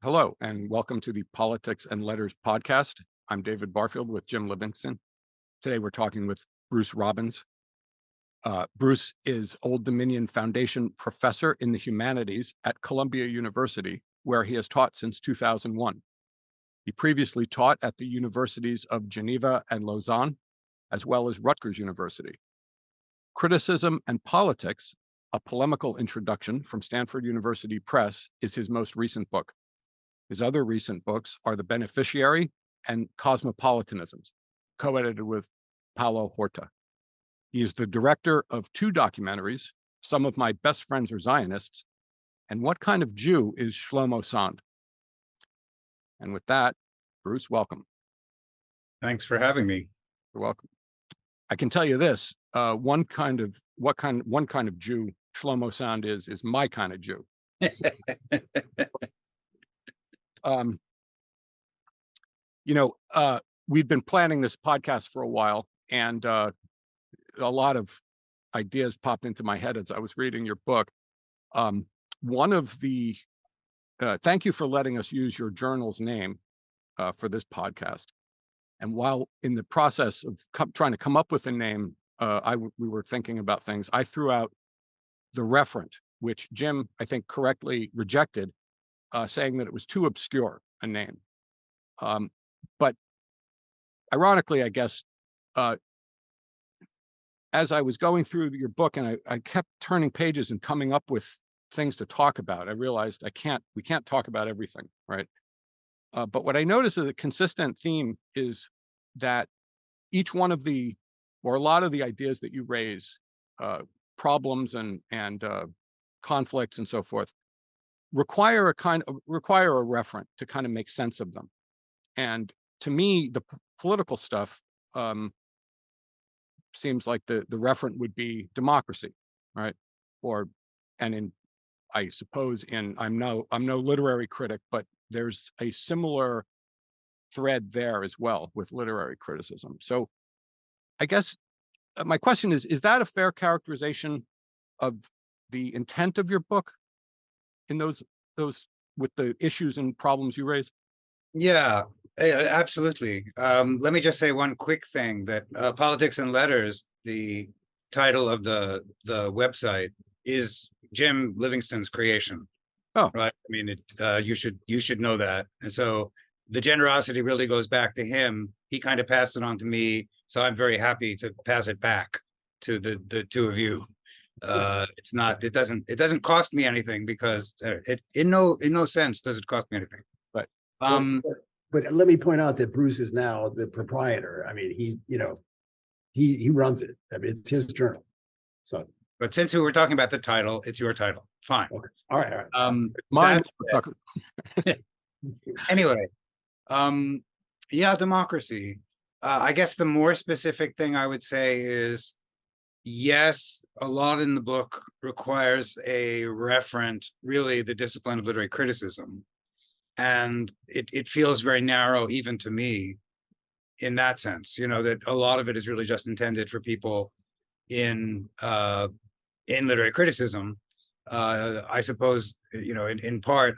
Hello, and welcome to the Politics and Letters podcast. I'm David Barfield with Jim Livingston. Today we're talking with Bruce Robbins. Bruce is Old Dominion Foundation Professor in the Humanities at Columbia University, where he has taught since 2001. He previously taught at the universities of Geneva and Lausanne, as well as Rutgers University. Criticism and Politics, a Polemical Introduction from Stanford University Press, is his most recent book. His other recent books are The Beneficiary and Cosmopolitanisms, co-edited with Paulo Horta. He is the director of two documentaries, Some of My Best Friends Are Zionists, and What Kind of Jew is Shlomo Sand? And with that, Bruce, welcome. Thanks for having me. You're welcome. I can tell you this, one kind of Jew Shlomo Sand is my kind of Jew. We've been planning this podcast for a while, and a lot of ideas popped into my head as I was reading your book. Thank you for letting us use your journal's name for this podcast. And while in the process of trying to come up with a name, we were thinking about things. I threw out the referent, which Jim, I think, correctly rejected, saying that it was too obscure a name. But ironically, I guess, as I was going through your book and I kept turning pages and coming up with things to talk about, I realized we can't talk about everything, right? But what I noticed as a consistent theme is that each one of or a lot of the ideas that you raise, problems and conflicts and so forth, require a referent to kind of make sense of them. And to me, the political stuff seems like the referent would be democracy, right? I suppose I'm no literary critic, but there's a similar thread there as well with literary criticism. So I guess my question is that a fair characterization of the intent of your book in those with the issues and problems you raise? Yeah, absolutely. Let me just say one quick thing that Politics and Letters, the title of the website, is Jim Livingston's creation. Oh, right. I mean, you should know that. And so the generosity really goes back to him. He kind of passed it on to me, so I'm very happy to pass it back to the two of you. It doesn't cost me anything because in no sense does it cost me anything. right. But let me point out that Bruce is now the proprietor. I mean, he runs it. I mean, it's his journal. So, but since we were talking about the title, it's your title. Fine. okay. All right. Mine. Anyway, yeah, democracy. I guess the more specific thing I would say is, yes, a lot in the book requires a referent, really the discipline of literary criticism. And it feels very narrow even to me in that sense, that a lot of it is really just intended for people in literary criticism. I suppose, in part,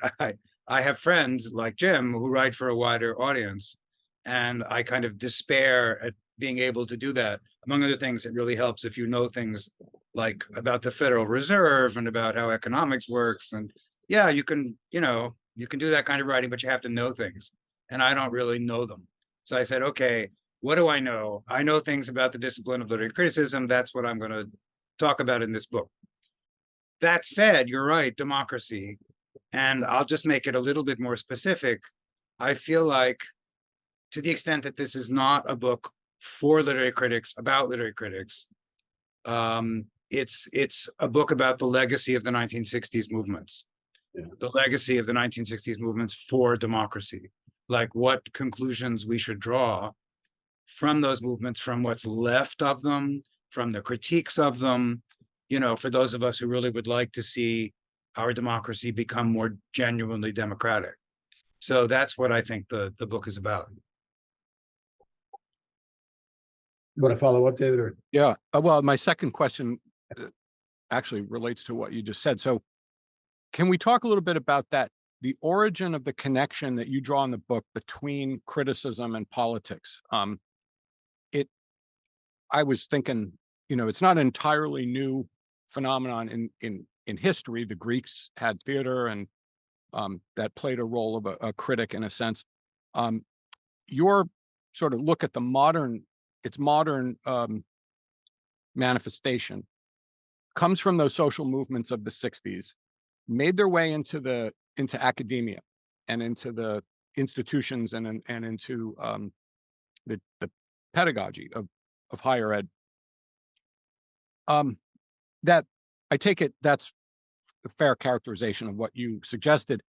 I have friends like Jim who write for a wider audience, and I kind of despair at being able to do that. Among other things, it really helps if you know things like about the Federal Reserve and about how economics works. And yeah, you can do that kind of writing, but you have to know things. And I don't really know them. So I said, okay, what do I know? I know things about the discipline of literary criticism. That's what I'm going to talk about in this book. That said, you're right, democracy. And I'll just make it a little bit more specific. I feel like, to the extent that this is not a book for literary critics, about literary critics, it's a book about the legacy of the 1960s movements. Yeah. The legacy of the 1960s movements for democracy, like what conclusions we should draw from those movements, from what's left of them, from the critiques of them, for those of us who really would like to see our democracy become more genuinely democratic. So that's what I think the book is about. You want to follow up, David? Or? Yeah. Well, my second question actually relates to what you just said. So can we talk a little bit about that the origin of the connection that you draw in the book between criticism and politics. It I was thinking, it's not an entirely new phenomenon in history. The Greeks had theater, and that played a role of a critic in a sense. Your sort of look at the modern manifestation comes from those social movements of the 60s, made their way into academia and into the institutions and into the pedagogy of higher ed. That I take it that's a fair characterization of what you suggested.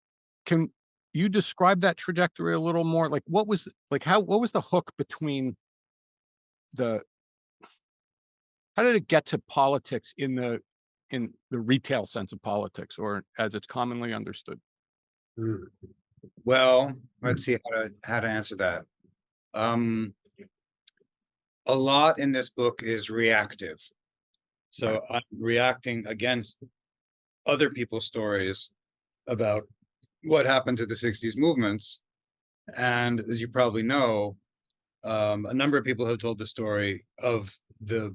Can you describe that trajectory a little more? Like, what was the hook between the how did it get to politics in the retail sense of politics, or as it's commonly understood? Mm. Well, let's see how to answer that. A lot in this book is reactive. So I'm reacting against other people's stories about what happened to the 60s movements. And as you probably know, a number of people have told the story of the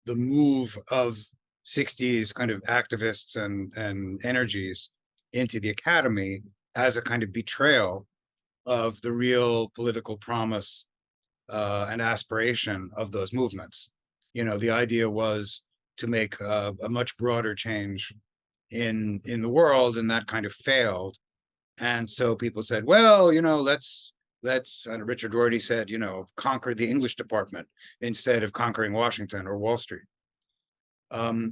move of 60s kind of activists and energies into the academy as a kind of betrayal of the real political promise and aspiration of those movements. The idea was to make a much broader change in the world, and that kind of failed. And so people said, well, let's Richard Rorty said, conquer the English department instead of conquering Washington or Wall Street.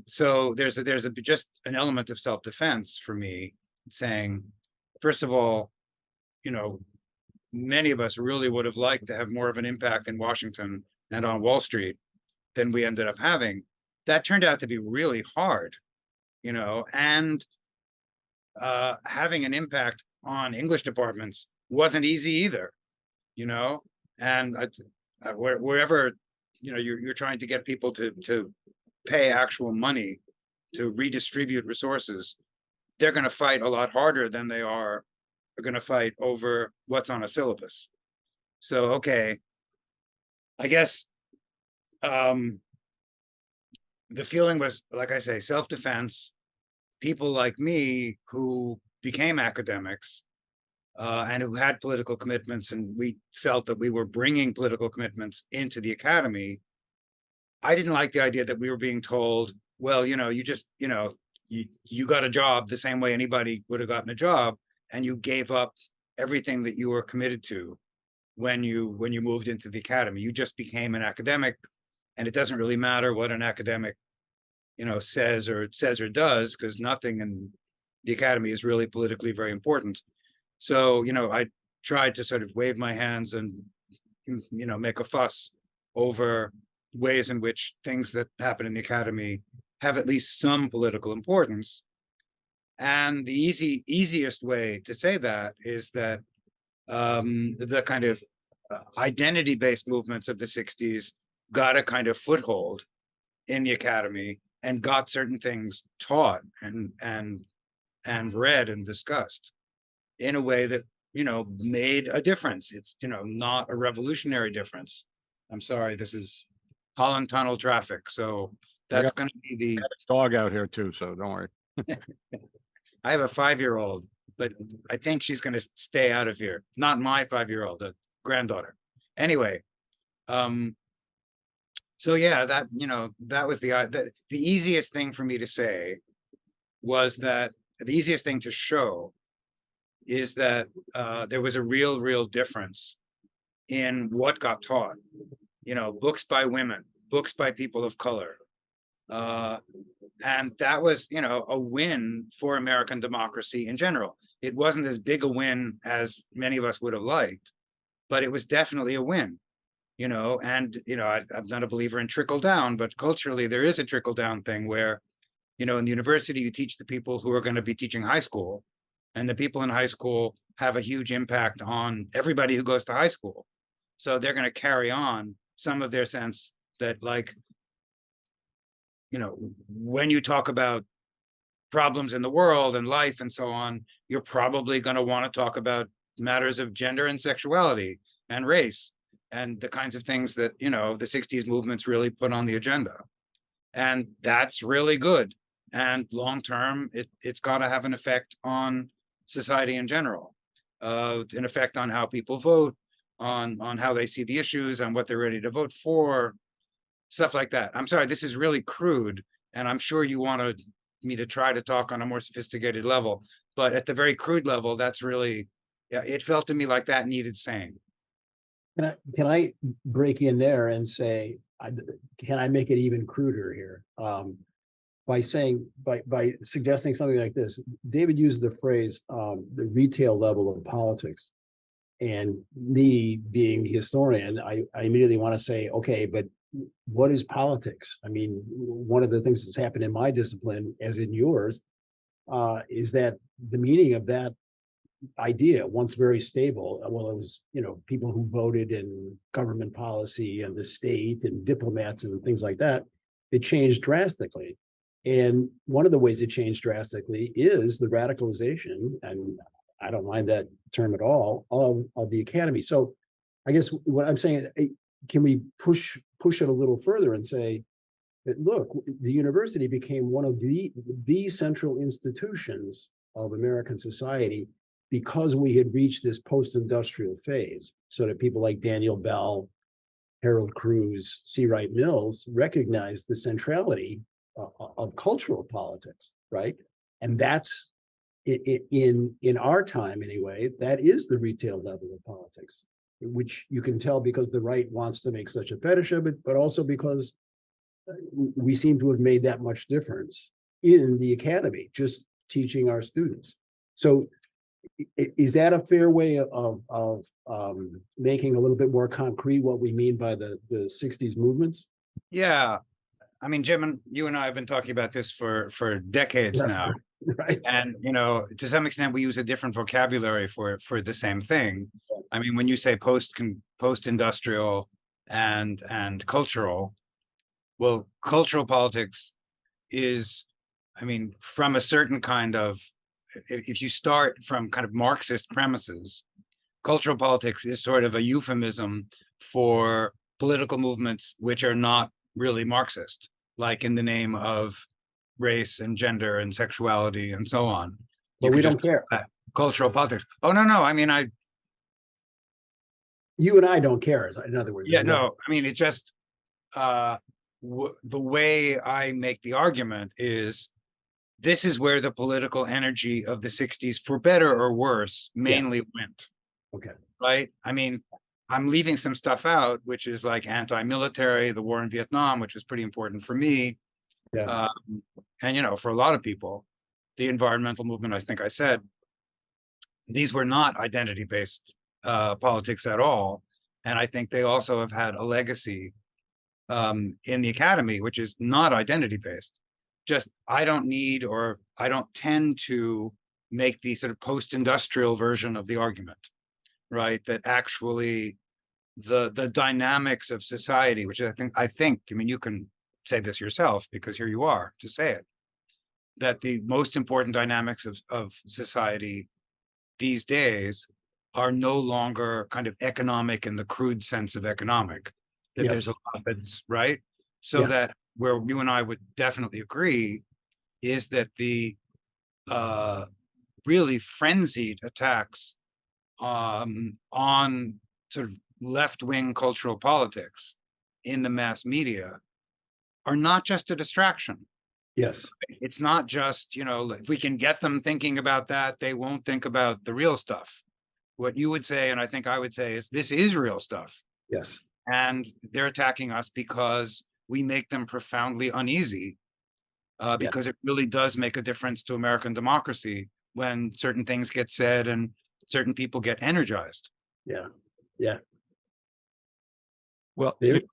So there's just an element of self-defense for me, saying, first of all, many of us really would have liked to have more of an impact in Washington and on Wall Street than we ended up having. That turned out to be really hard, and having an impact on English departments wasn't easy either, and wherever, you're trying to get people to pay actual money to redistribute resources, they're going to fight a lot harder than they are going to fight over what's on a syllabus. So, okay, I guess the feeling was, like I say, self-defense. People like me who became academics and who had political commitments, and we felt that we were bringing political commitments into the academy. I didn't like the idea that we were being told, well, you just, you got a job the same way anybody would have gotten a job, and you gave up everything that you were committed to when you moved into the academy. You just became an academic, and it doesn't really matter what an academic, says or does, because nothing in the academy is really politically very important. So, I tried to sort of wave my hands and, make a fuss over ways in which things that happen in the academy have at least some political importance. And the easiest way to say that is that the kind of identity-based movements of the 60s got a kind of foothold in the academy and got certain things taught and read and discussed in a way that, made a difference. It's, not a revolutionary difference. I'm sorry, this is Holland Tunnel traffic. So that's going to be the dog out here too, so don't worry. I have a 5-year-old, but I think she's going to stay out of here. Not my 5-year-old, a granddaughter. Anyway, so yeah, that was the easiest thing for me to say was that the easiest thing to show is that there was a real difference in what got taught. Books by women, books by people of color. And that was, a win for American democracy in general. It wasn't as big a win as many of us would have liked, but it was definitely a win, and, I'm not a believer in trickle down, but culturally there is a trickle down thing where, in the university, you teach the people who are going to be teaching high school, and the people in high school have a huge impact on everybody who goes to high school. So they're going to carry on some of their sense that, like, when you talk about problems in the world and life and so on, you're probably going to want to talk about matters of gender and sexuality and race and the kinds of things that, the 60s movements really put on the agenda. And that's really good. And long term, it's got to have an effect on society in general, an effect on how people vote, on how they see the issues, on what they're ready to vote for, stuff like that. I'm sorry, this is really crude, and I'm sure you wanted me to try to talk on a more sophisticated level, but at the very crude level, that's really, yeah, it felt to me like that needed saying. Can I break in there and say, can I make it even cruder here? By suggesting something like this. David used the phrase, the retail level of politics. And me being the historian, I immediately want to say, okay, but what is politics? I mean, one of the things that's happened in my discipline, as in yours, is that the meaning of that idea, once very stable, well, it was, people who voted in government policy and the state and diplomats and things like that, it changed drastically. And one of the ways it changed drastically is the radicalization, and I don't mind that term at all, of the academy. So I guess what I'm saying, can we push it a little further and say that, look, the university became one of the central institutions of American society because we had reached this post-industrial phase, so that people like Daniel Bell, Harold Cruz, C. Wright Mills recognized the centrality of cultural politics, right? And that's in our time anyway, that is the retail level of politics, which you can tell because the right wants to make such a fetish of it, but also because we seem to have made that much difference in the academy, just teaching our students. So is that a fair way of making a little bit more concrete what we mean by the 60s movements? Yeah. I mean, Jim, and you and I have been talking about this for decades now. Right. And, to some extent, we use a different vocabulary for the same thing. I mean, when you say post-industrial and cultural, well, cultural politics is, I mean, from a certain kind of, if you start from kind of Marxist premises, cultural politics is sort of a euphemism for political movements which are not really Marxist, like in the name of race and gender and sexuality and so on. But we don't care. Cultural politics. Oh, no. I mean, you and I don't care, in other words. Yeah, no, I mean, it just, the way I make the argument is this is where the political energy of the 60s, for better or worse, mainly went. Okay. Right? I mean, I'm leaving some stuff out, which is like anti-military, the war in Vietnam, which was pretty important for me. Yeah. And, for a lot of people, the environmental movement, I think I said, these were not identity-based politics at all. And I think they also have had a legacy in the academy, which is not identity-based. Just, I don't tend to make the sort of post-industrial version of the argument, right? That actually the dynamics of society, which I think, I mean, you can say this yourself because here you are to say it, that the most important dynamics of society these days are no longer kind of economic in the crude sense of economic, that there's a lot of it's right. So that where you and I would definitely agree is that the really frenzied attacks on sort of left-wing cultural politics in the mass media are not just a distraction. Yes. It's not just, if we can get them thinking about that, they won't think about the real stuff. What you would say, and I think I would say, is this is real stuff. Yes. And they're attacking us because we make them profoundly uneasy, because it really does make a difference to American democracy when certain things get said and certain people get energized. Yeah. Yeah. Well, it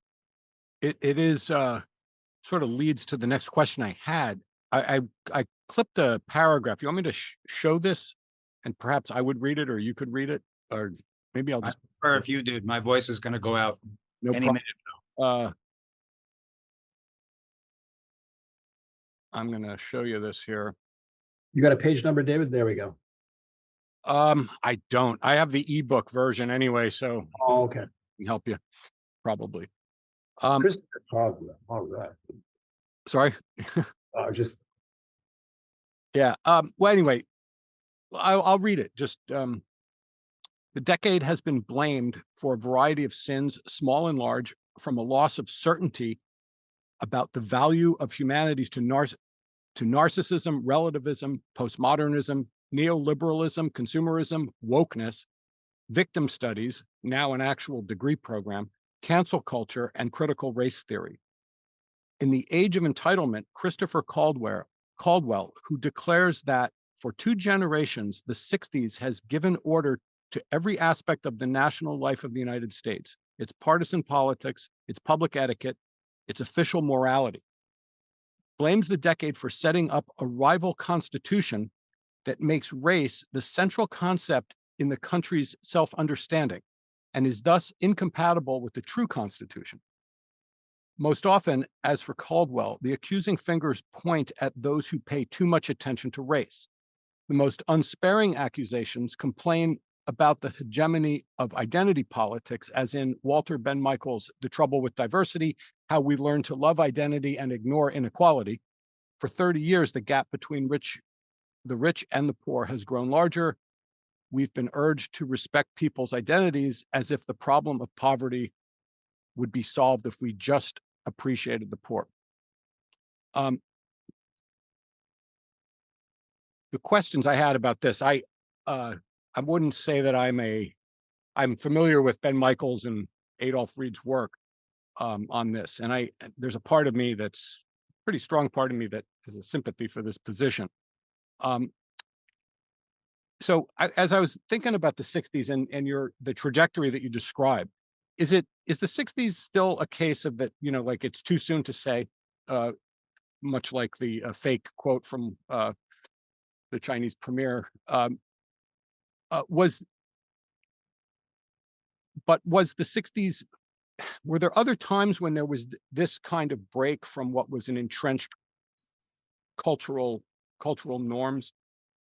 is sort of leads to the next question I had. I clipped a paragraph. You want me to show this, and perhaps I would read it, or you could read it, or maybe I'll just. Or if you did, my voice is going to go out any minute now. I'm going to show you this here. You got a page number, David? There we go. I don't. I have the ebook version anyway, so Oh, okay. I can help you probably. Christopher Caldwell. All right. Sorry. Just Yeah. Well, anyway, I'll read it. Just the decade has been blamed for a variety of sins, small and large, from a loss of certainty about the value of humanities to narcissism, relativism, postmodernism, neoliberalism, consumerism, wokeness, victim studies, now an actual degree program, cancel culture, and critical race theory. In the age of entitlement, Christopher Caldwell, who declares that for 2 generations, the 60s has given order to every aspect of the national life of the United States, its partisan politics, its public etiquette, its official morality, blames the decade for setting up a rival constitution that makes race the central concept in the country's self-understanding and is thus incompatible with the true Constitution. Most often, as for Caldwell, the accusing fingers point at those who pay too much attention to race. The most unsparing accusations complain about the hegemony of identity politics, as in Walter Ben Michael's The Trouble with Diversity, How We Learn to Love Identity and Ignore Inequality. For 30 years, the gap between the rich and the poor has grown larger. We've been urged to respect people's identities as if the problem of poverty would be solved if we just appreciated the poor. The questions I had about this, I wouldn't say that I'm familiar with Ben Michaels and Adolph Reed's work on this, and there's a part of me that's pretty strong part of me that has a sympathy for this position. So as I was thinking about the 60s and the trajectory that you described, is the 60s still a case of that, like it's too soon to say, much like the fake quote from the Chinese premier, was the 60s, were there other times when there was this kind of break from what was an entrenched cultural norms?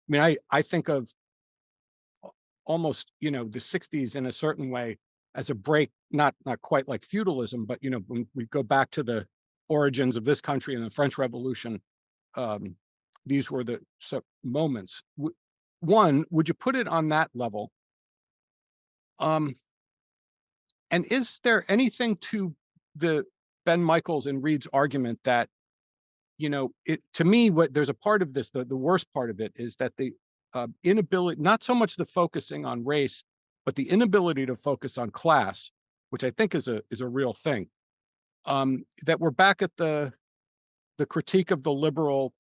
I mean, I think of almost, the 60s in a certain way as a break, not quite like feudalism, but, when we go back to the origins of this country and the French Revolution, these were the moments. One, would you put it on that level? And is there anything to the Ben Michaels and Reed's argument that, to me, there's a part of this, the worst part of it is that the inability, not so much the focusing on race, but the inability to focus on class, which I think is a real thing. That we're back at the critique of the liberal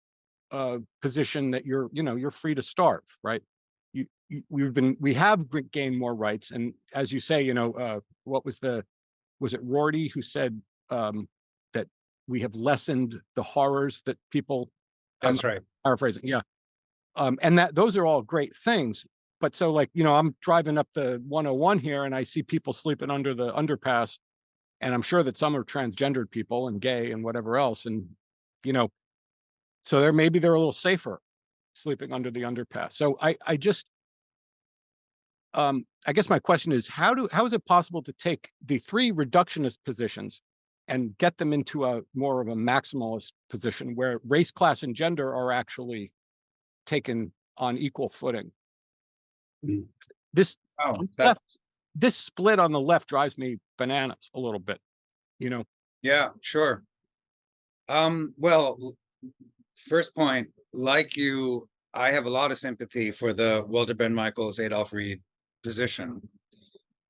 position that you're free to starve, right? We have gained more rights, and as you say, what was it Rorty who said that we have lessened the horrors that people. That's right. Paraphrasing, yeah. And those are all great things, but so I'm driving up the 101 here and I see people sleeping under the underpass, and I'm sure that some are transgendered people and gay and whatever else, and so they're a little safer sleeping under the underpass. So I just I guess my question is, how is it possible to take the 3 reductionist positions and get them into a more of a maximalist position where race, class, and gender are actually taken on equal footing? This split on the left drives me bananas a little bit, Yeah, sure. Well, first point, like you, I have a lot of sympathy for the Walter Ben Michaels, Adolph Reed position.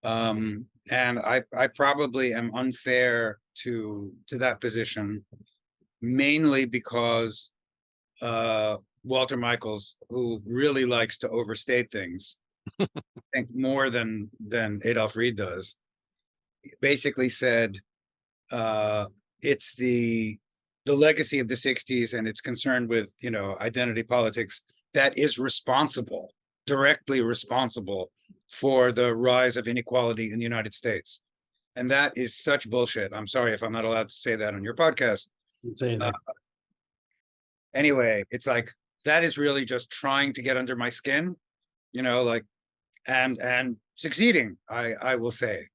And I probably am unfair to that position, mainly because Walter Michaels, who really likes to overstate things, I think more than Adolph Reed does, basically said it's the legacy of the 60s and it's concerned with, identity politics that is directly responsible for the rise of inequality in the United States. And that is such bullshit. I'm sorry if I'm not allowed to say that on your podcast. saying that. Anyway, it's like that is really just trying to get under my skin, like, and succeeding, I will say.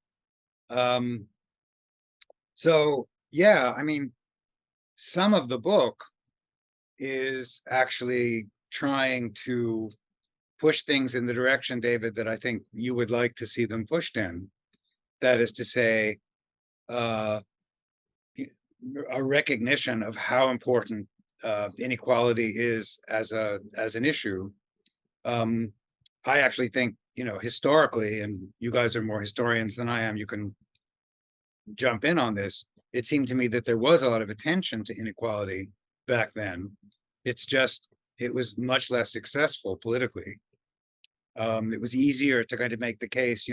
So yeah, I mean, some of the book is actually trying to push things in the direction, David, that I think you would like to see them pushed in. That is to say, a recognition of how important inequality is as an issue. I actually think, historically, and you guys are more historians than I am, you can jump in on this. It seemed to me that there was a lot of attention to inequality back then. It's just, it was much less successful politically. It was easier to kind of make the case,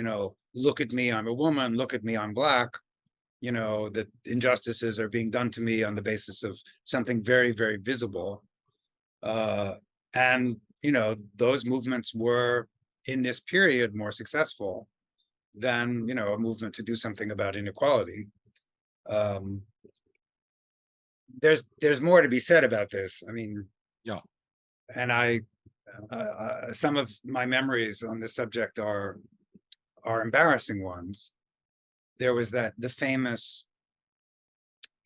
look at me, I'm a woman, look at me, I'm Black, that injustices are being done to me on the basis of something very, very visible. And, those movements were in this period more successful than, a movement to do something about inequality. There's more to be said about this. I mean, Yeah. And some of my memories on this subject are embarrassing ones. There was the famous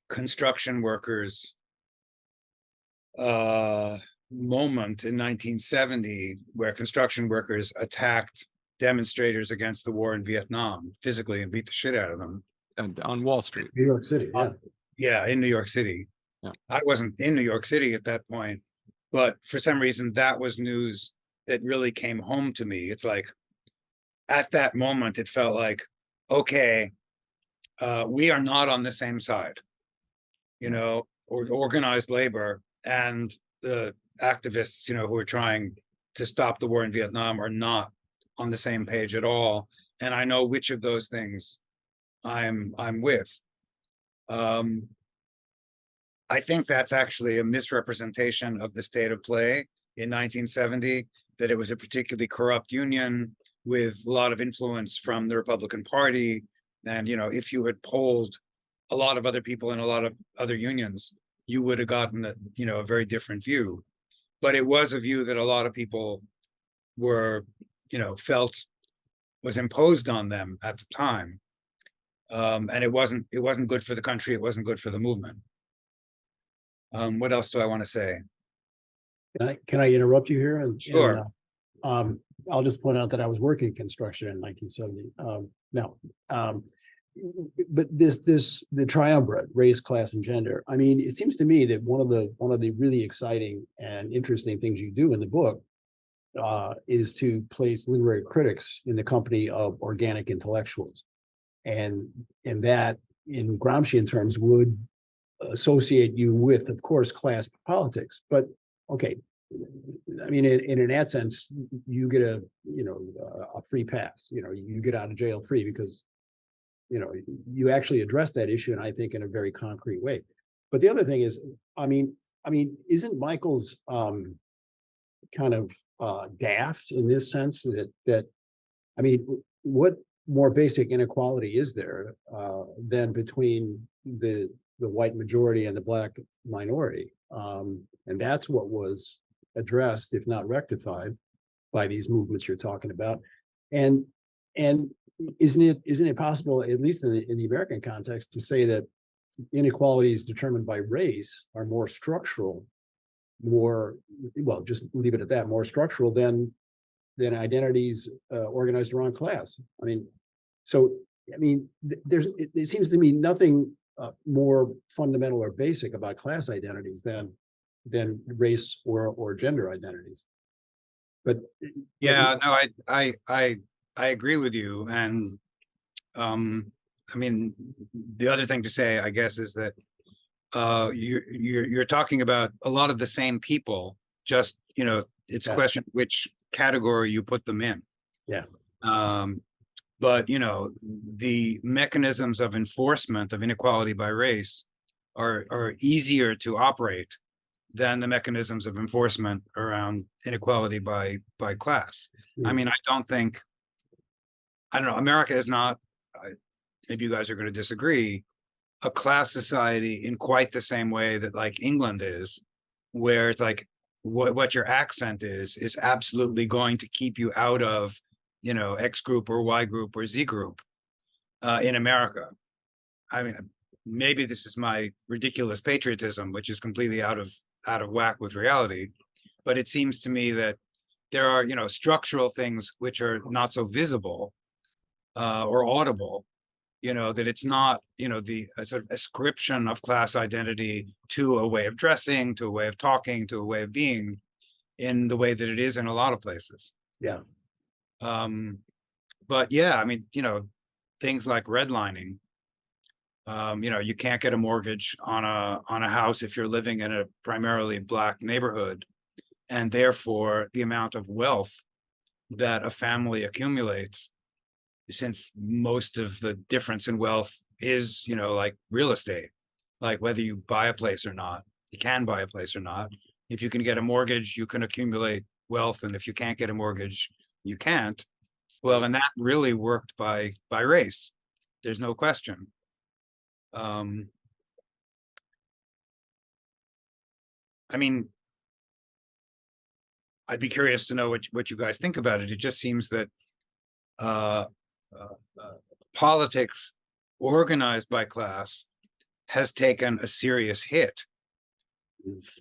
construction workers moment in 1970 where construction workers attacked demonstrators against the war in Vietnam physically and beat the shit out of them. And on Wall Street. New York City, yeah. Yeah, in New York City. Yeah. I wasn't in New York City at that point, but for some reason that was news that really came home to me. It's like, at that moment, it felt like, okay, we are not on the same side, or organized labor and the activists, who are trying to stop the war in Vietnam are not on the same page at all. And I know which of those things I'm with. I think that's actually a misrepresentation of the state of play in 1970, that it was a particularly corrupt union with a lot of influence from the Republican Party. And, if you had polled a lot of other people in a lot of other unions, you would have gotten a very different view. But it was a view that a lot of people were, felt was imposed on them at the time. And it wasn't good for the country. It wasn't good for the movement. What else do I want to say? Can I interrupt you here? Sure. I'll just point out that I was working construction in 1970. But the triumvirate, race, class, and gender. I mean, it seems to me that one of the really exciting and interesting things you do in the book is to place literary critics in the company of organic intellectuals, and that, in Gramscian terms, would associate you with, of course, class politics. But okay, I mean, in that sense, you get a free pass. You get out of jail free because you actually address that issue, and I think in a very concrete way. But the other thing is, I mean, isn't Michael's kind of daft in this sense that I mean, what more basic inequality is there than between the white majority and the Black minority? And that's what was addressed, if not rectified, by these movements you're talking about. And isn't it possible, at least in the American context, to say that inequalities determined by race are more structural, just leave it at that, more structural than identities organized around class? I mean, it seems to me nothing more fundamental or basic about class identities than race or gender identities. But yeah, no, I agree with you. And I mean, the other thing to say, I guess, is that you're talking about a lot of the same people, just it's a question which category you put them in. Yeah. But the mechanisms of enforcement of inequality by race are easier to operate than the mechanisms of enforcement around inequality by class. I mean, I don't know, America is not, maybe you guys are going to disagree, a class society in quite the same way that like England is, where it's like what your accent is absolutely going to keep you out of, X group or Y group or Z group in America. I mean, maybe this is my ridiculous patriotism, which is completely out of whack with reality. But it seems to me that there are, structural things which are not so visible or audible, that it's not, the sort of ascription of class identity to a way of dressing, to a way of talking, to a way of being in the way that it is in a lot of places. Yeah. But yeah, I mean, things like redlining, you can't get a mortgage on a house if you're living in a primarily Black neighborhood. And therefore, the amount of wealth that a family accumulates, since most of the difference in wealth is, like real estate, like whether you buy a place or not, you can buy a place or not. If you can get a mortgage, you can accumulate wealth. And if you can't get a mortgage, you can't. Well, and that really worked by race. There's no question. I mean, I'd be curious to know what you guys think about it. It just seems that politics organized by class has taken a serious hit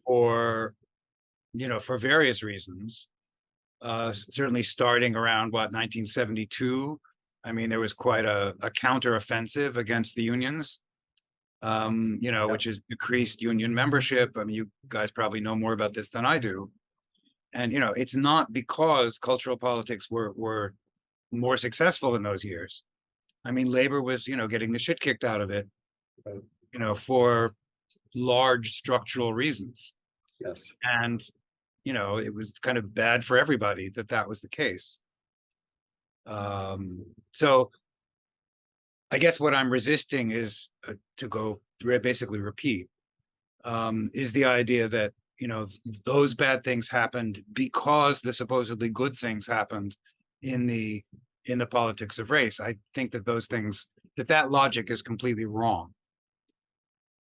for various reasons. Certainly starting around 1972. I mean, there was quite a counteroffensive against the unions, which has decreased union membership. I mean, you guys probably know more about this than I do. And, it's not because cultural politics were more successful in those years. I mean, labor was, getting the shit kicked out of it, for large structural reasons. Yes. And, it was kind of bad for everybody that was the case. So I guess what I'm resisting is to go basically repeat, is the idea that, those bad things happened because the supposedly good things happened in the politics of race. I think that those things, that logic is completely wrong.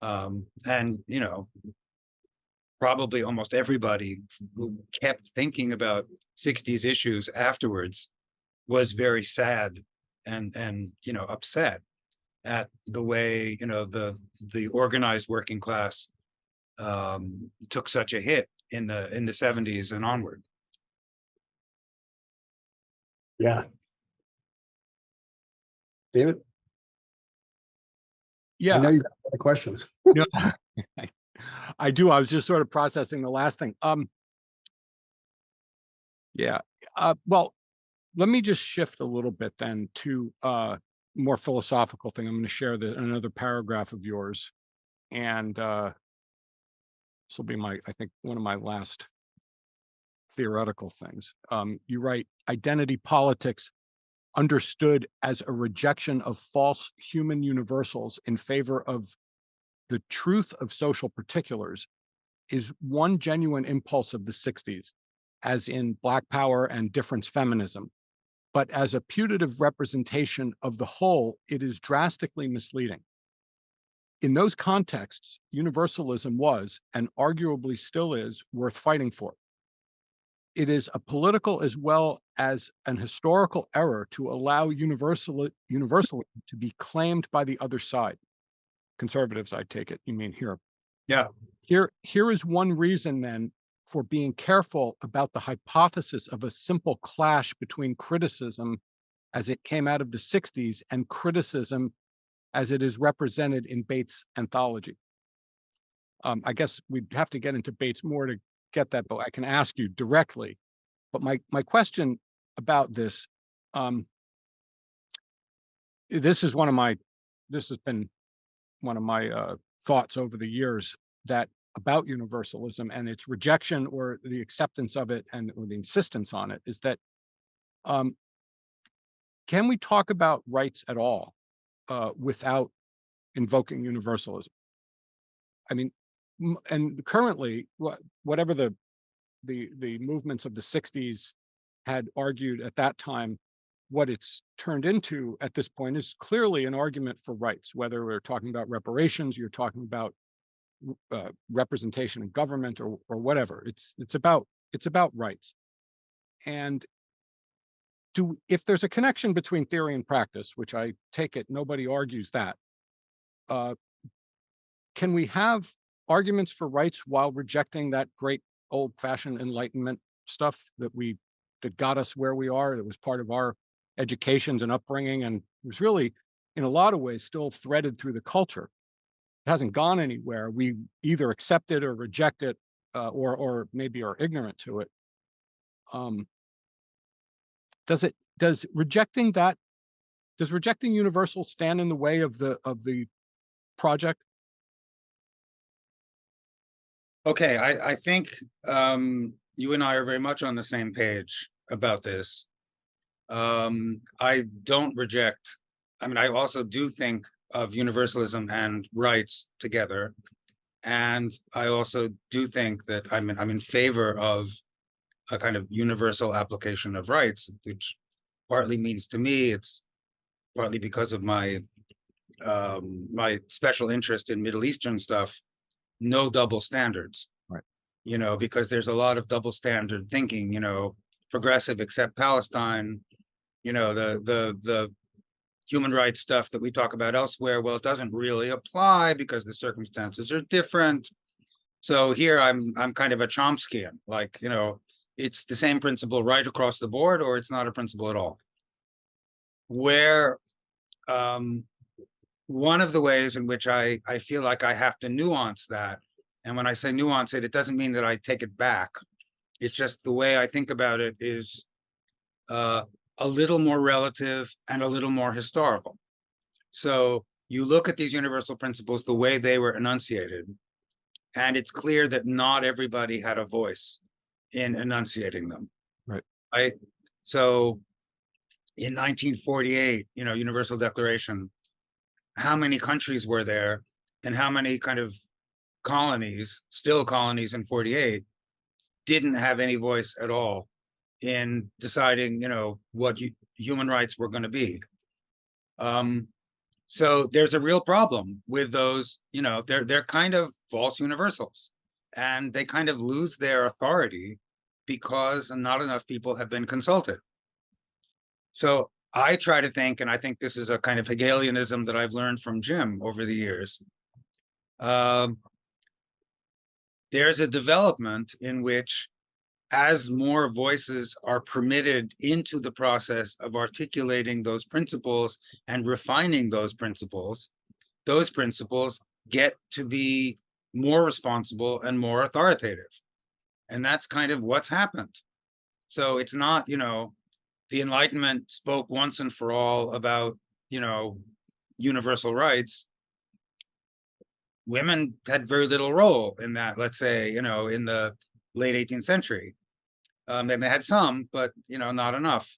And, probably almost everybody who kept thinking about 60s issues afterwards was very sad and upset at the way, the organized working class took such a hit in the 70s and onward. Yeah. David? Yeah. I know you got a lot of questions. No, I do. I was just sort of processing the last thing. Yeah. Well, let me just shift a little bit then to more philosophical thing. I'm going to share another paragraph of yours, and this will be I think one of my last theoretical things. You write, identity politics understood as a rejection of false human universals in favor of the truth of social particulars is one genuine impulse of the 60s, as in Black Power and difference feminism. But as a putative representation of the whole, it is drastically misleading. In those contexts, universalism was, and arguably still is, worth fighting for. It is a political as well as an historical error to allow universalism to be claimed by the other side. Conservatives, I take it, you mean here. Yeah. Here is one reason then for being careful about the hypothesis of a simple clash between criticism as it came out of the 60s and criticism as it is represented in Bates' anthology. I guess we'd have to get into Bates more to get that, but I can ask you directly. But my question about this, this has been one of my thoughts over the years, that about universalism and its rejection or the acceptance of it or the insistence on it, is that can we talk about rights at all without invoking universalism? I mean, and currently, whatever the movements of the 60s had argued at that time, what it's turned into at this point is clearly an argument for rights, whether we're talking about reparations, you're talking about representation in government or whatever. It's about rights. And if there's a connection between theory and practice, which I take it nobody argues that, can we have arguments for rights while rejecting that great old-fashioned Enlightenment stuff that got us where we are, that was part of our educations and upbringing, and was really, in a lot of ways, still threaded through the culture? It hasn't gone anywhere. We either accept it or reject it, or maybe are ignorant to it. Does rejecting universal stand in the way of the project? Okay, I think you and I are very much on the same page about this. I don't reject. I mean, I also do think of universalism and rights together, and I also do think that I'm in favor of a kind of universal application of rights, which partly means to me it's partly because of my my special interest in Middle Eastern stuff. No double standards, right? Because there's a lot of double standard thinking. Progressive except Palestine. The human rights stuff that we talk about elsewhere. Well, it doesn't really apply because the circumstances are different. So here I'm kind of a Chomskyan, like it's the same principle right across the board, or it's not a principle at all. Where one of the ways in which I feel like I have to nuance that, and when I say nuance it, it doesn't mean that I take it back. It's just the way I think about it is a little more relative and a little more historical. So you look at these universal principles, the way they were enunciated, and it's clear that not everybody had a voice in enunciating them. Right. So in 1948, Universal Declaration, how many countries were there and how many kind of colonies, still colonies in 48, didn't have any voice at all in deciding, what human rights were going to be. So there's a real problem with those, they're kind of false universals, and they kind of lose their authority because not enough people have been consulted. So I try to think, and I think this is a kind of Hegelianism that I've learned from Jim over the years. There's a development in which, as more voices are permitted into the process of articulating those principles and refining those principles get to be more responsible and more authoritative. And that's kind of what's happened. So it's not, the Enlightenment spoke once and for all about, universal rights. Women had very little role in that, let's say, in the late 18th century. They had some, but, not enough.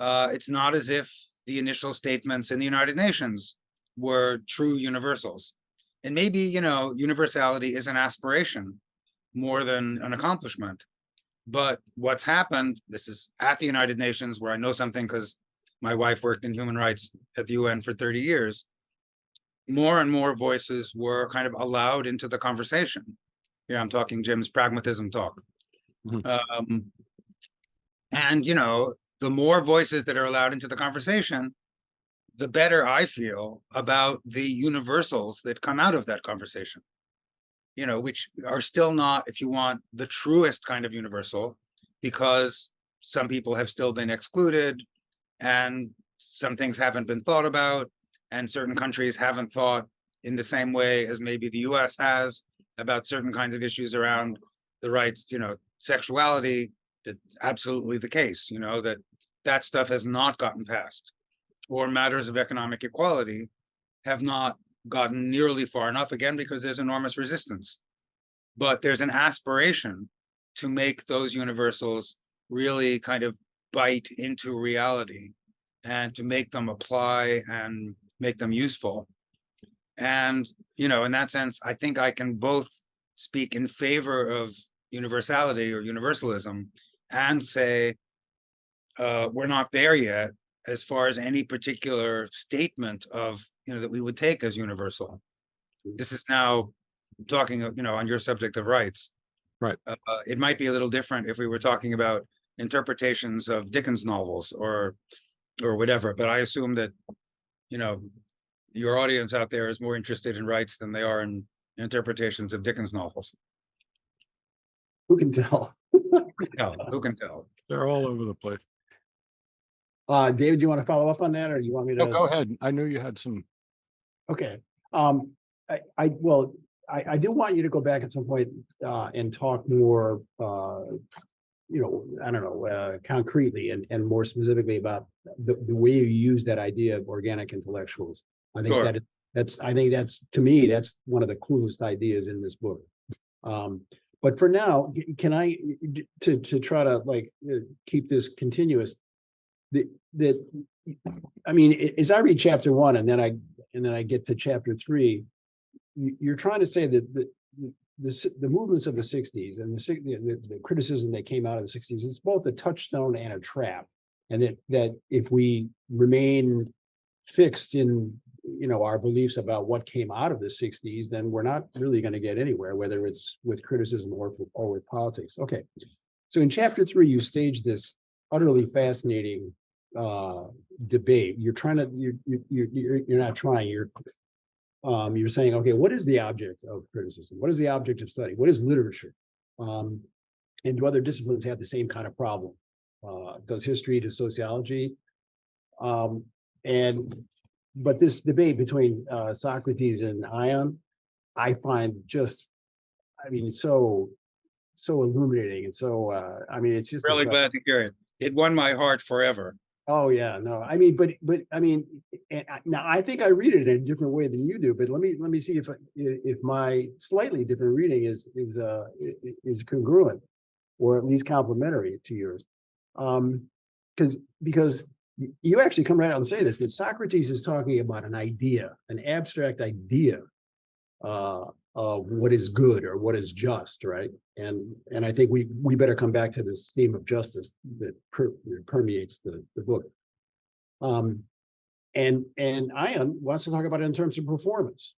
It's not as if the initial statements in the United Nations were true universals. And maybe, universality is an aspiration more than an accomplishment. But what's happened, this is at the United Nations, where I know something because my wife worked in human rights at the UN for 30 years. More and more voices were kind of allowed into the conversation. Yeah, I'm talking Jim's pragmatism talk. Mm-hmm. And, the more voices that are allowed into the conversation, the better I feel about the universals that come out of that conversation. Which are still not, if you want, the truest kind of universal, because some people have still been excluded and some things haven't been thought about, and certain countries haven't thought in the same way as maybe the US has about certain kinds of issues around the rights, sexuality. That's absolutely the case, that stuff has not gotten passed, or matters of economic equality have not gotten nearly far enough, again, because there's enormous resistance. But there's an aspiration to make those universals really kind of bite into reality and to make them apply and make them useful. And, in that sense, I think I can both speak in favor of universality or universalism and say, we're not there yet as far as any particular statement of, that we would take as universal. This is now talking, on your subject of rights. Right. It might be a little different if we were talking about interpretations of Dickens novels or whatever, but I assume that, your audience out there is more interested in rights than they are in interpretations of Dickens novels. Who can tell? Who can tell? They're all over the place. David, you want to follow up on that, or you want me to? Oh, go ahead. I knew you had some. Okay. I do want you to go back at some point and talk more, I don't know, concretely and more specifically about the way you use that idea of organic intellectuals. I think Sure. that's to me, that's one of the coolest ideas in this book. But for now, can I to try to keep this continuous? I mean, as I read chapter 1 and then I get to chapter 3, you're trying to say that the movements of the 60s and the criticism that came out of the 60s is both a touchstone and a trap, and that if we remain fixed in our beliefs about what came out of the 60s, then we're not really going to get anywhere, whether it's with criticism or with politics. Okay, so in chapter 3 you stage this utterly fascinating debate. You're not trying, you're saying, okay, what is the object of criticism? What is the object of study? What is literature? And do other disciplines have the same kind of problem? Does history, does sociology? But this debate between Socrates and Ion, I find just, so illuminating. And so, it's just Really glad to hear it. It won my heart forever. Oh yeah, no, now I think I read it in a different way than you do, but let me see if my slightly different reading is congruent, or at least complementary to yours. Because you actually come right out and say this, that Socrates is talking about an idea, an abstract idea of what is good or what is just, right? And I think we better come back to this theme of justice that permeates the book. And Ion wants to talk about it in terms of performance,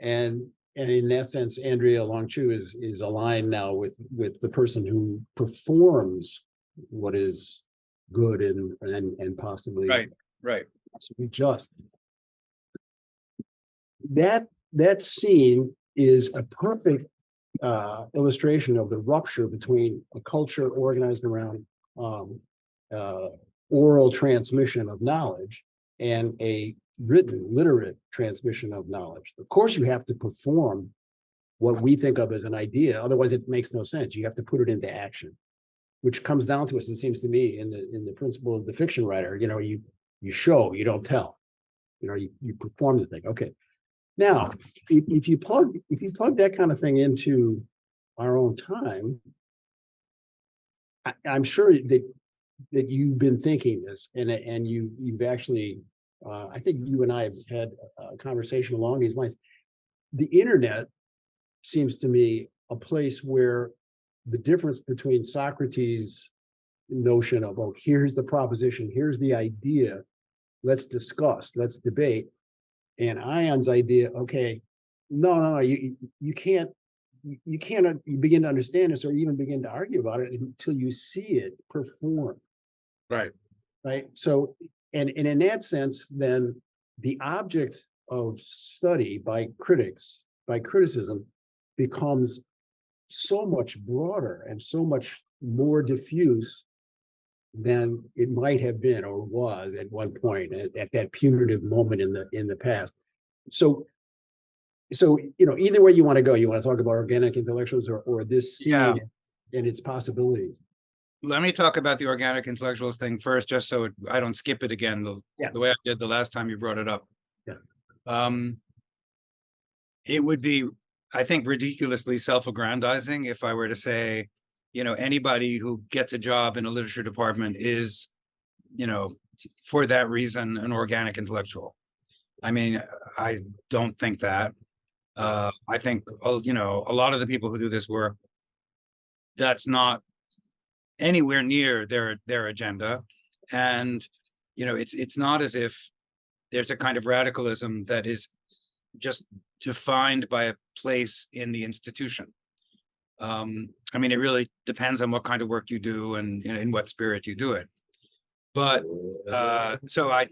and in that sense, Andrea Longchu is aligned now with the person who performs what is good and possibly possibly just. That scene is a perfect illustration of the rupture between a culture organized around oral transmission of knowledge and a written, literate transmission of knowledge. Of course, you have to perform what we think of as an idea, otherwise it makes no sense. You have to put it into action, which comes down to us, it seems to me, in the principle of the fiction writer. You show, you don't tell. You perform the thing. Okay. Now, if you plug that kind of thing into our own time, I'm sure that you've been thinking this, and you've actually, I think you and I have had a conversation along these lines. The internet seems to me a place where the difference between Socrates' notion of, oh, here's the proposition, here's the idea, let's discuss, let's debate, and Ion's idea, okay, no, you can't begin to understand this or even begin to argue about it until you see it perform. Right. So, and in that sense, then the object of study by critics, by criticism, becomes so much broader and so much more diffuse than it might have been or was at one point at that punitive moment in the past. So either way you want to go, you want to talk about organic intellectuals or this scene and its possibilities. Let me talk about the organic intellectuals thing first, just so I don't skip it again the way I did the last time you brought it up. Yeah. It would be, I think, ridiculously self-aggrandizing if I were to say, anybody who gets a job in a literature department is, for that reason, an organic intellectual. I don't think that. I think, a lot of the people who do this work, that's not anywhere near their agenda. And, it's not as if there's a kind of radicalism that is just defined by a place in the institution. I mean, it really depends on what kind of work you do and in what spirit you do it. But so I,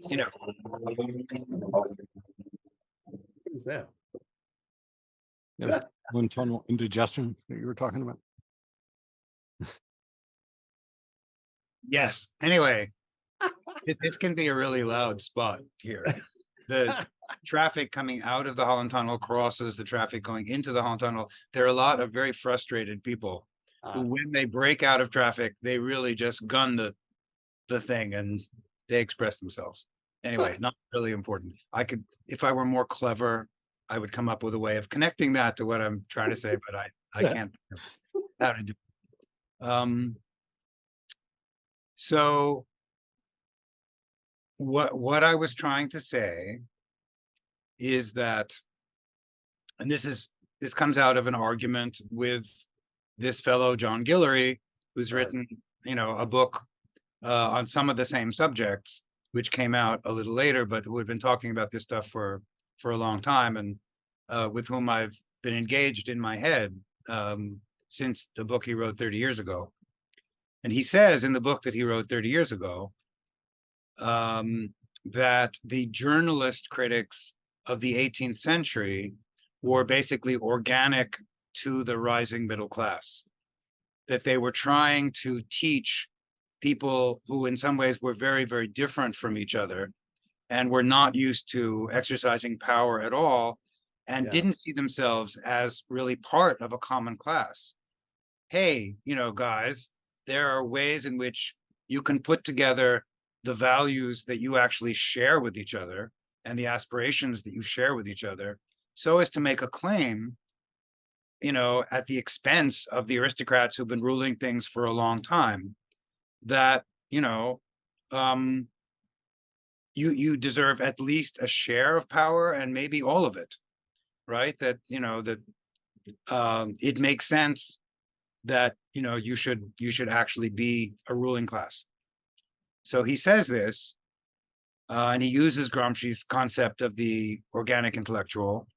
What is that? Yeah, internal indigestion that you were talking about. yes. Anyway, this can be a really loud spot here. The traffic coming out of the Holland Tunnel crosses the traffic going into the Holland Tunnel. There are a lot of very frustrated people who, when they break out of traffic, they really just gun the thing and they express themselves. Anyway, not really important. I could, if I were more clever, I would come up with a way of connecting that to what I'm trying to say, but I can't how to do it. So what I was trying to say is that, and this comes out of an argument with this fellow John Guillory, who's written, a book on some of the same subjects, which came out a little later, but who had been talking about this stuff for a long time, and with whom I've been engaged in my head since the book he wrote 30 years ago. And he says in the book that he wrote 30 years ago that the journalist critics of the 18th century were basically organic to the rising middle class, that they were trying to teach people who in some ways were very, very different from each other and were not used to exercising power at all and didn't see themselves as really part of a common class. Hey, guys, there are ways in which you can put together the values that you actually share with each other and the aspirations that you share with each other so as to make a claim, at the expense of the aristocrats who've been ruling things for a long time, that, you deserve at least a share of power and maybe all of it, right? That, it makes sense that, you should actually be a ruling class. So he says this, and he uses Gramsci's concept of the organic intellectual,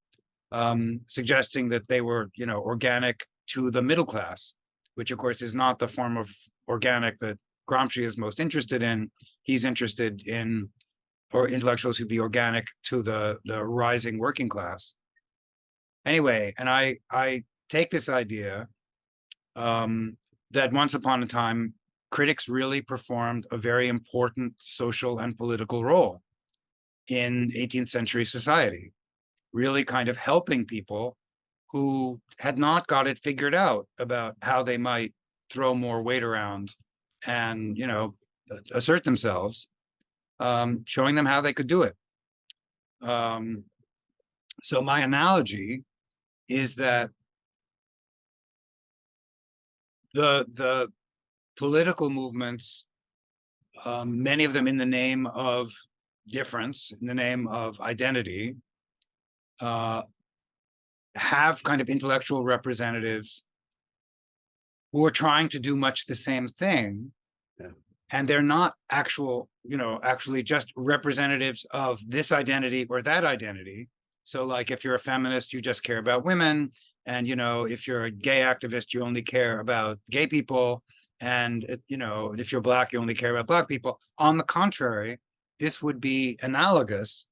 suggesting that they were, organic to the middle class, which of course is not the form of organic that Gramsci is most interested in. He's interested in intellectuals who'd be organic to the rising working class. Anyway, and I take this idea that once upon a time, critics really performed a very important social and political role in 18th century society, really kind of helping people who had not got it figured out about how they might throw more weight around and, assert themselves, showing them how they could do it. So my analogy is that the political movements, many of them in the name of difference, in the name of identity, have kind of intellectual representatives who are trying to do much the same thing. And they're not actually just representatives of this identity or that identity. So like if you're a feminist, you just care about women. And, if you're a gay activist, you only care about gay people. And, if you're Black, you only care about Black people. On the contrary, this would be analogous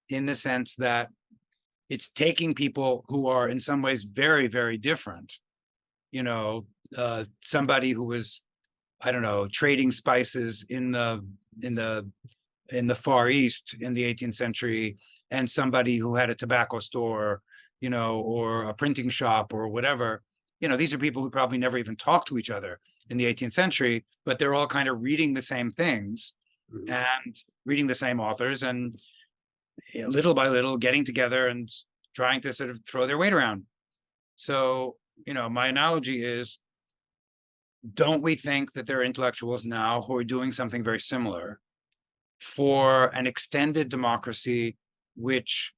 in the sense that it's taking people who are in some ways very, very different. Somebody who was, I don't know, trading spices in the Far East in the 18th century, and somebody who had a tobacco store, or a printing shop or whatever. These are people who probably never even talked to each other in the 18th century, but they're all kind of reading the same things and reading the same authors and little by little getting together and trying to sort of throw their weight around. So, my analogy is, don't we think that there are intellectuals now who are doing something very similar for an extended democracy, which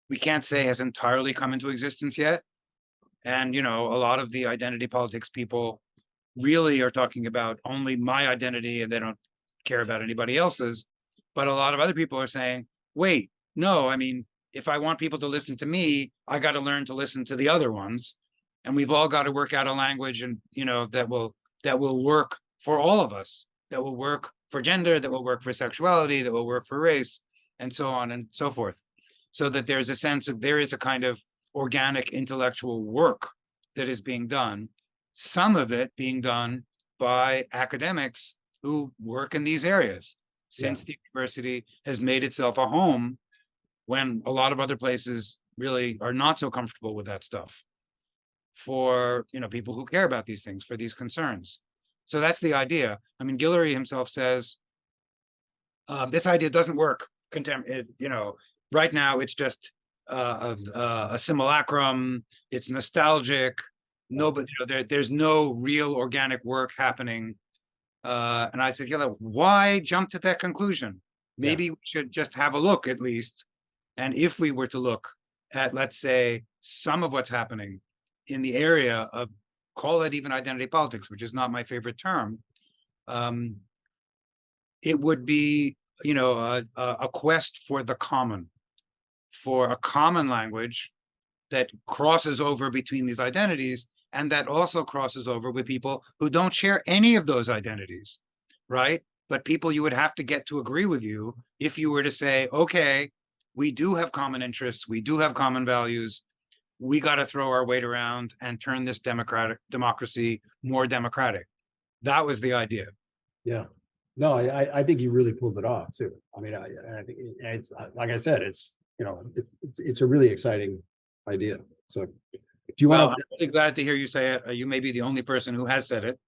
we can't say has entirely come into existence yet? And, a lot of the identity politics people really are talking about only my identity and they don't care about anybody else's. But a lot of other people are saying, wait, no, I mean, if I want people to listen to me, I got to learn to listen to the other ones. And we've all got to work out a language and, that will work for all of us, that will work for gender, that will work for sexuality, that will work for race, and so on and so forth. So that there's a sense of, there is a kind of organic intellectual work that is being done, some of it being done by academics who work in these areas, since the university has made itself a home when a lot of other places really are not so comfortable with that stuff, for people who care about these things, for these concerns. So that's the idea. I mean, Guillory himself says this idea doesn't work. Right now it's just a simulacrum. It's nostalgic. Nobody, there's no real organic work happening. And I said, why jump to that conclusion? Maybe we should just have a look at least. And if we were to look at, let's say, some of what's happening in the area of, call it even identity politics, which is not my favorite term, it would be, a quest for the common, for a common language that crosses over between these identities, and that also crosses over with people who don't share any of those identities, right? But people you would have to get to agree with you if you were to say, okay, we do have common interests, we do have common values, we got to throw our weight around and turn this democracy more democratic. That was the idea. Yeah. No, I think you really pulled it off too. I mean, I think it's, like I said, it's a really exciting idea. So, do you Well, want? I'm really glad to hear you say it. You may be the only person who has said it,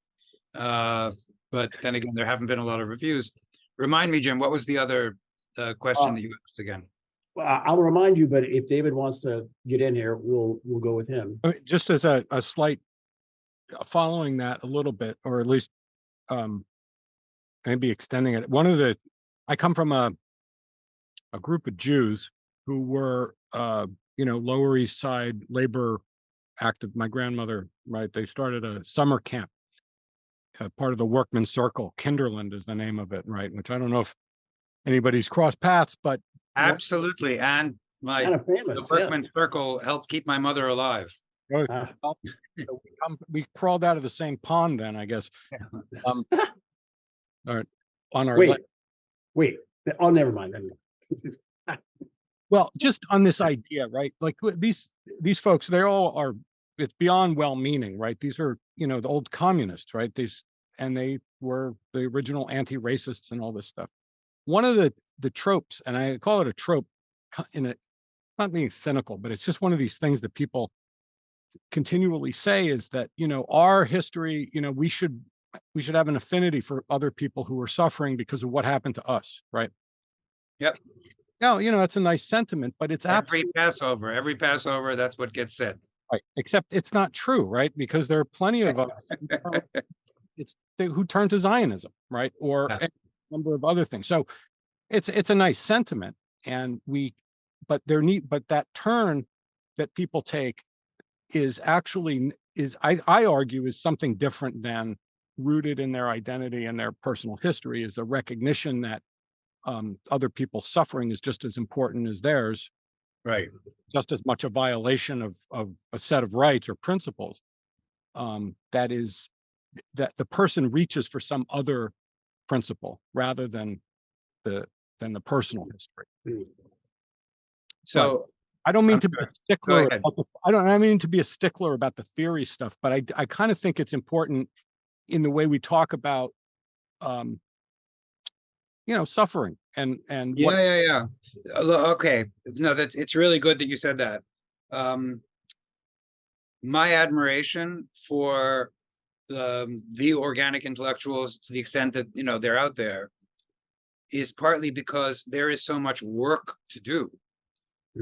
but then again, there haven't been a lot of reviews. Remind me, Jim, what was the other question that you asked again? Well, I'll remind you, but if David wants to get in here, we'll go with him. Just as a slight following that a little bit, or at least maybe extending it. I come from a group of Jews who were, Lower East Side labor active. My grandmother, right? They started a summer camp, part of the Workman's Circle. Kinderland is the name of it, right? Which I don't know if anybody's crossed paths, but Absolutely, and Kind of famous, the Workman's Circle helped keep my mother alive. so we crawled out of the same pond then, I guess. All right, on our wait. Oh, never mind. well, just on this idea, right? Like these folks, they all are. It's beyond well-meaning, right? These are, the old communists, right? And they were the original anti-racists and all this stuff. One of the tropes, and I call it a trope, not being cynical, but it's just one of these things that people continually say is that, our history, we should have an affinity for other people who are suffering because of what happened to us, right? Yep. No, that's a nice sentiment, but it's every Passover, that's what gets said. Right, except it's not true, right? Because there are plenty of us who turn to Zionism, right? Or a number of other things. So it's a nice sentiment, and but that turn that people take is actually I argue is something different than rooted in their identity and their personal history, is a recognition that other people's suffering is just as important as theirs, Right. just as much a violation of a set of rights or principles. That is that the person reaches for some other principle rather than the personal history. So I don't mean to be a stickler. I don't mean to be a stickler about the theory stuff, but I kind of think it's important in the way we talk about, suffering and yeah. Okay, no, it's really good that you said that. My admiration for the organic intellectuals, to the extent that they're out there, is partly because there is so much work to do.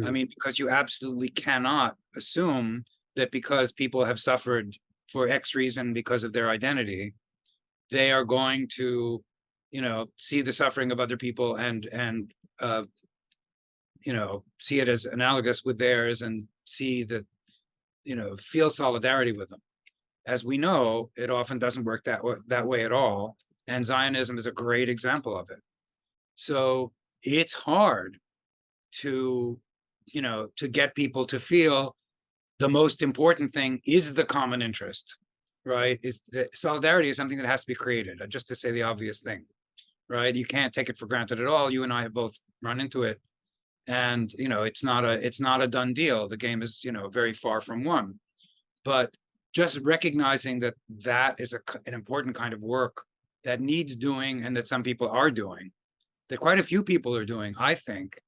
I mean, because you absolutely cannot assume that because people have suffered for X reason because of their identity, they are going to, see the suffering of other people and see it as analogous with theirs and see that, feel solidarity with them. As we know, it often doesn't work that way at all. And Zionism is a great example of it. So it's hard to to get people to feel the most important thing is the common interest, right? Solidarity is something that has to be created, just to say the obvious thing, right? You can't take it for granted at all. You and I have both run into it. And, it's not a done deal. The game is, very far from won. But just recognizing that is an important kind of work that needs doing and that some people are doing, that quite a few people are doing, I think.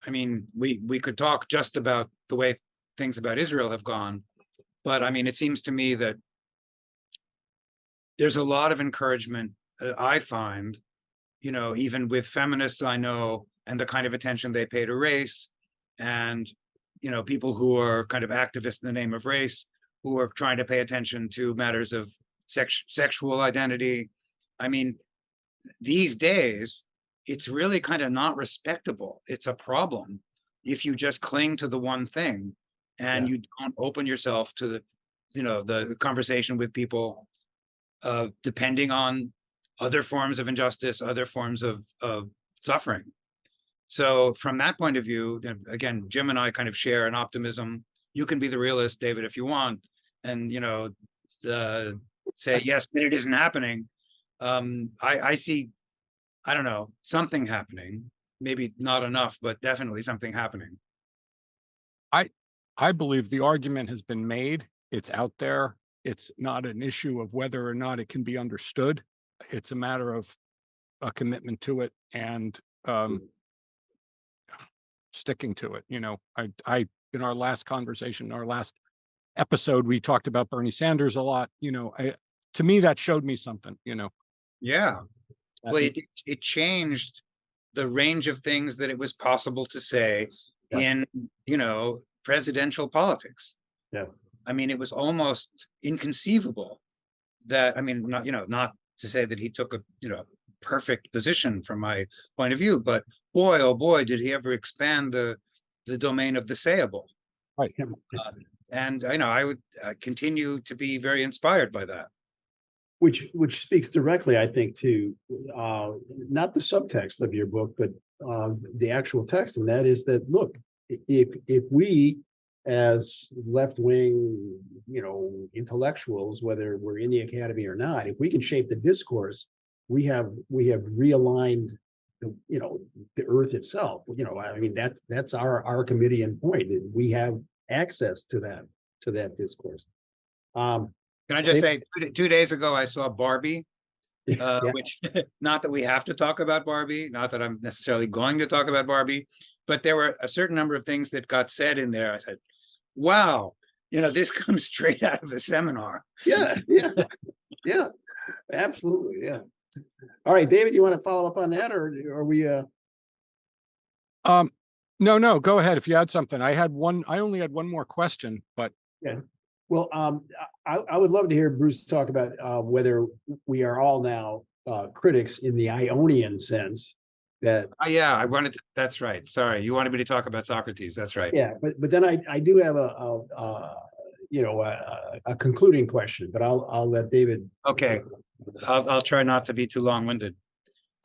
We could talk just about the way things about Israel have gone, but it seems to me that there's a lot of encouragement I find, even with feminists I know and the kind of attention they pay to race, and people who are kind of activists in the name of race, who are trying to pay attention to matters of sexual identity. These days, it's really kind of not respectable. It's a problem if you just cling to the one thing and you don't open yourself to the conversation with people, depending on other forms of injustice, other forms of suffering. So from that point of view, again, Jim and I kind of share an optimism. You can be the realist, David, if you want, and say yes, but it isn't happening. I see, I don't know, something happening. Maybe not enough, but definitely something happening. I believe the argument has been made. It's out there. It's not an issue of whether or not it can be understood. It's a matter of a commitment to it and sticking to it. I in our last conversation, our last episode, we talked about Bernie Sanders a lot. To me, that showed me something. Yeah. Well, it changed the range of things that it was possible to say in, presidential politics. Yeah. It was almost inconceivable that, not to say that he took a, perfect position from my point of view, but boy, oh boy, did he ever expand the domain of the sayable. Right. And I would continue to be very inspired by that. Which speaks directly, I think, to not the subtext of your book, but the actual text, and that is that, look, if we as left-wing, intellectuals, whether we're in the academy or not, if we can shape the discourse, we have realigned the earth itself. That's our Archimedean point. We have access to that discourse. Can I just say, 2 days ago, I saw Barbie, which, not that we have to talk about Barbie, not that I'm necessarily going to talk about Barbie, but there were a certain number of things that got said in there. I said, wow, this comes straight out of a seminar. Yeah, absolutely. Yeah. All right, David, you want to follow up on that, or are we? No, go ahead. If you had something, I only had one more question, but yeah. Well, I would love to hear Bruce talk about whether we are all now critics in the Ionian sense. That I wanted to, that's right. Sorry, you wanted me to talk about Socrates. That's right. Yeah, but then I do have a concluding question, but I'll let David. Okay, I'll try not to be too long-winded.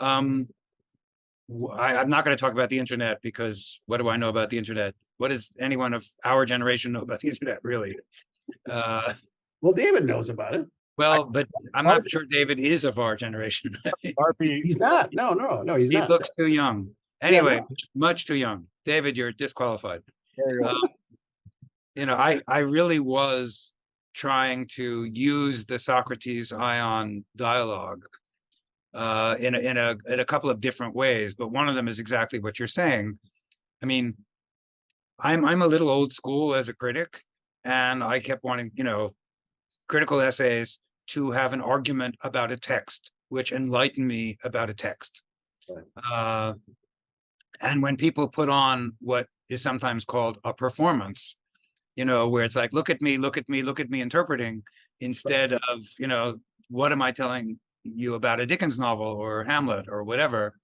I'm not going to talk about the internet, because what do I know about the internet? What does anyone of our generation know about the internet, really? Well, David knows about it. Well, but I'm not sure David is of our generation. He's not. No, he's not. He looks too young. Anyway, much too young. David, you're disqualified. I really was trying to use the Socrates Ion dialogue in a couple of different ways, but one of them is exactly what you're saying. I'm a little old school as a critic, and I kept wanting, critical essays to have an argument about a text, which enlightened me about a text. And when people put on what is sometimes called a performance, where it's like, look at me interpreting, instead of, what am I telling you about a Dickens novel or Hamlet or whatever,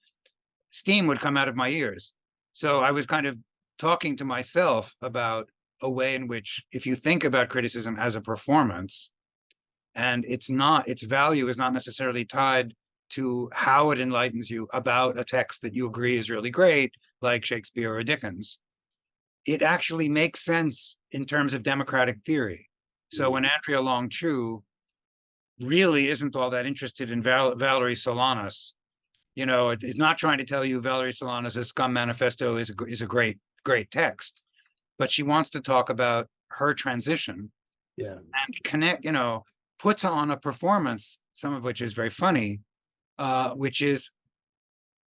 steam would come out of my ears. So I was kind of talking to myself about a way in which, if you think about criticism as a performance, and its value is not necessarily tied to how it enlightens you about a text that you agree is really great, like Shakespeare or Dickens, it actually makes sense in terms of democratic theory. So when Andrea Long-Chu really isn't all that interested in Valerie Solanas, it's not trying to tell you Valerie Solanas' Scum Manifesto is a great text, but she wants to talk about her transition, and connect, puts on a performance, some of which is very funny, which is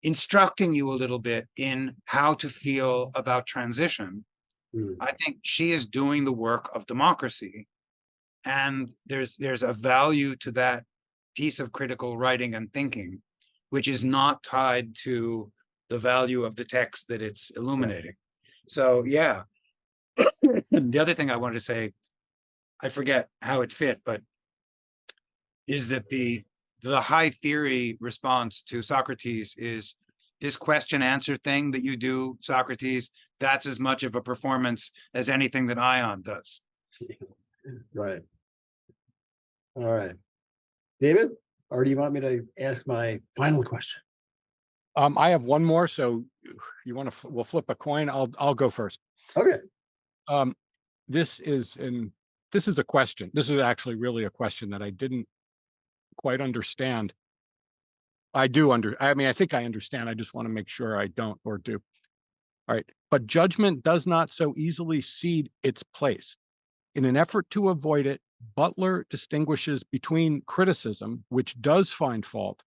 instructing you a little bit in how to feel about transition. I think she is doing the work of democracy, and there's a value to that piece of critical writing and thinking, which is not tied to the value of the text that it's illuminating. So yeah. The other thing I wanted to say, I forget how it fit, but is that the high theory response to Socrates is this question answer thing that you do, Socrates, that's as much of a performance as anything that Ion does. Right. All right. David, or do you want me to ask my final question? I have one more, so you want to? We'll flip a coin. I'll go first. Okay. This is a question. This is actually really a question that I didn't quite understand. I think I understand. I just want to make sure I don't or do. All right. But judgment does not so easily cede its place. In an effort to avoid it, Butler distinguishes between criticism, which does find fault,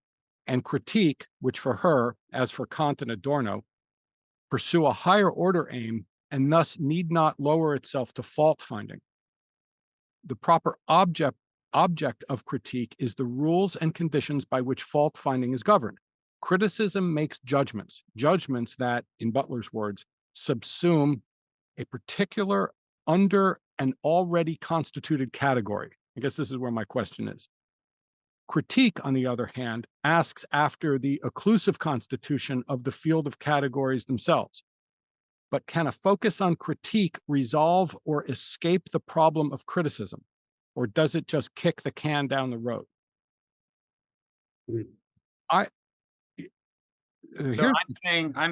and critique, which for her, as for Kant and Adorno, pursue a higher order aim and thus need not lower itself to fault finding. The proper object of critique is the rules and conditions by which fault finding is governed. Criticism makes judgments that, in Butler's words, subsume a particular under an already constituted category. I guess this is where my question is. Critique, on the other hand, asks after the occlusive constitution of the field of categories themselves. But can a focus on critique resolve or escape the problem of criticism? Or does it just kick the can down the road? I'm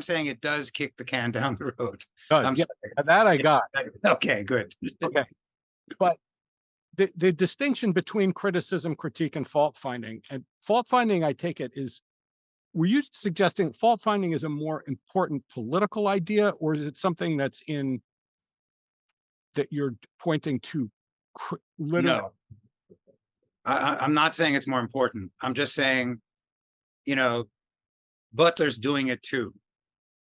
saying it does kick the can down the road. That I got. Okay, good. Okay. But the distinction between criticism, critique, and fault finding, I take it is, were you suggesting fault finding is a more important political idea, or is it something that's that you're pointing to literally? No, I'm not saying it's more important. I'm just saying, Butler's doing it too.